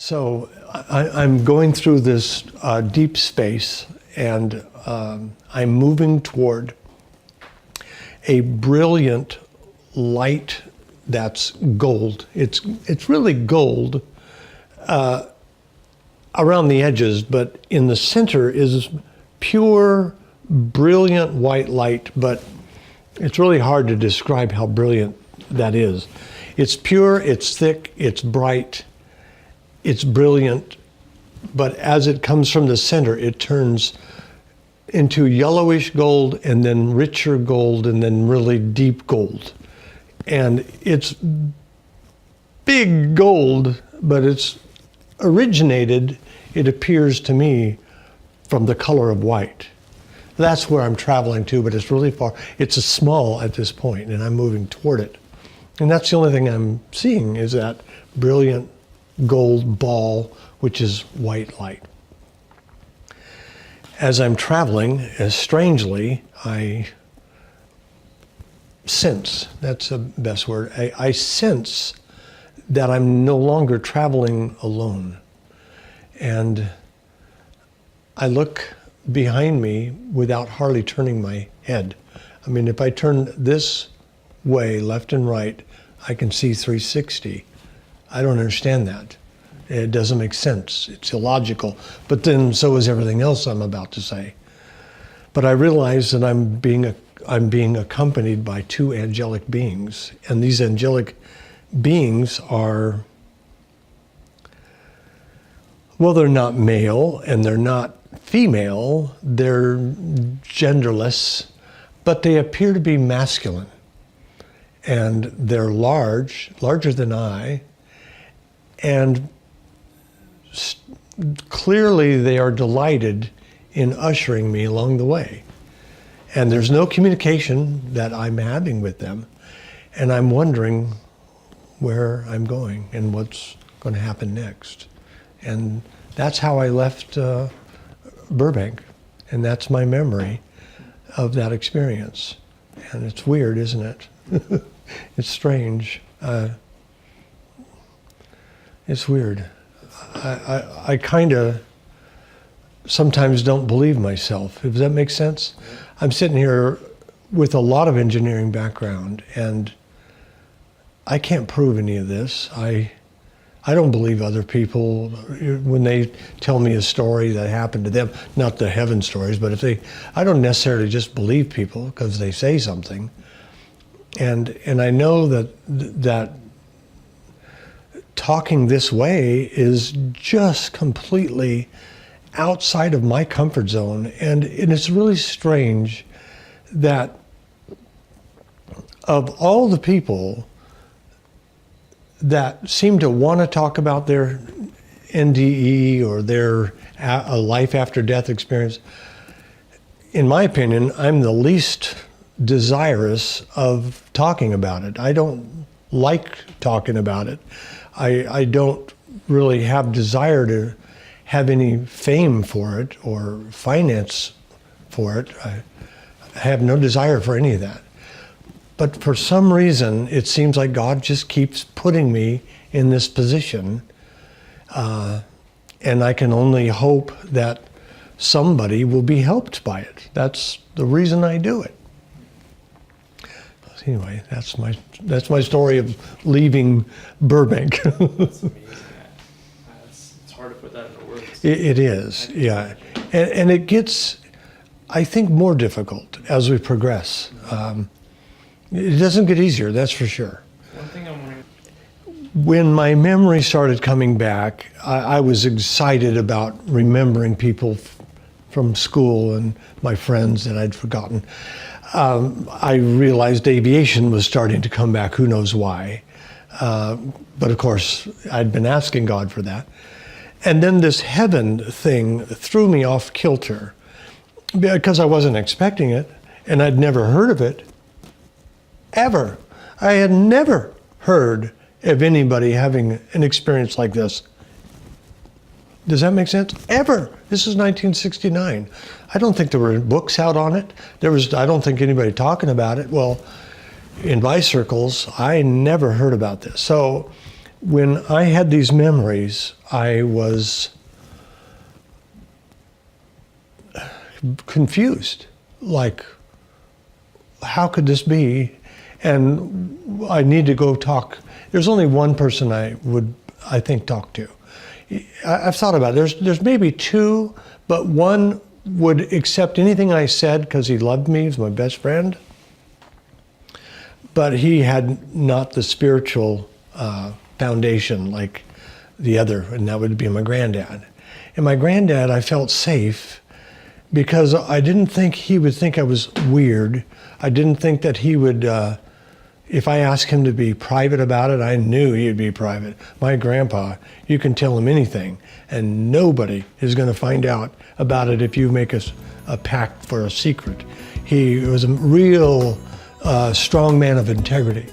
So I'm going through this deep space, and I'm moving toward a brilliant light that's gold. It's really gold around the edges, but in the center is pure, brilliant white light, but it's really hard to describe how brilliant that is. It's pure, it's thick, it's bright, it's brilliant, but as it comes from the center, it turns into yellowish gold and then richer gold and then really deep gold. And it's big gold, but it's originated, it appears to me, from the color of white. That's where I'm traveling to, but it's really far. It's a small at this point, and I'm moving toward it. And that's the only thing I'm seeing is that brilliant gold ball, which is white light. As I'm traveling, strangely, I sense, that's the best word, I sense that I'm no longer traveling alone. And I look behind me without hardly turning my head. I mean, if I turn this way, left and right, I can see 360. I don't understand that. It doesn't make sense. It's illogical. But then so is everything else I'm about to say. But I realize that I'm being accompanied by two angelic beings. And these angelic beings are, well, they're not male and they're not female. They're genderless, but they appear to be masculine. And they're larger than I, and clearly they are delighted in ushering me along the way. And there's no communication that I'm having with them, and I'm wondering where I'm going and what's going to happen next. And that's how I left Burbank, and that's my memory of that experience. And it's weird, isn't it? It's strange. It's weird. I kind of sometimes don't believe myself. Does that make sense? I'm sitting here with a lot of engineering background, and I can't prove any of this. I don't believe other people when they tell me a story that happened to them, not the heaven stories, but I don't necessarily just believe people because they say something. And I know that talking this way is just completely outside of my comfort zone. And it's really strange that of all the people that seem to want to talk about their NDE or their a life after death experience, in my opinion, I'm the least desirous of talking about it. I don't like talking about it. I don't really have desire to have any fame for it or finance for it. I have no desire for any of that. But for some reason, it seems like God just keeps putting me in this position. And I can only hope that somebody will be helped by it. That's the reason I do it. Anyway, that's my story of leaving Burbank. That's amazing. It's hard to put that into words. It is, yeah. And it gets, I think, more difficult as we progress. It doesn't get easier, that's for sure. One thing I'm wondering. When my memory started coming back, I was excited about remembering people from school and my friends that I'd forgotten. I realized aviation was starting to come back, who knows why. But of course, I'd been asking God for that. And then this heaven thing threw me off kilter because I wasn't expecting it and I'd never heard of it, ever. I had never heard of anybody having an experience like this. Does that make sense? Ever. This is 1969. I don't think there were books out on it. I don't think anybody talking about it. Well, in my circles, I never heard about this. So when I had these memories, I was confused. Like, how could this be? And I need to go talk. There's only one person I would, I think, talk to. I've thought about it. There's maybe two, but one would accept anything I said because he loved me. He was my best friend. But he had not the spiritual foundation like the other, and that would be my granddad. And my granddad, I felt safe because I didn't think he would think I was weird. I didn't think that he would, if I asked him to be private about it, I knew he'd be private. My grandpa, you can tell him anything, and nobody is going to find out about it if you make a pact for a secret. He was a real strong man of integrity.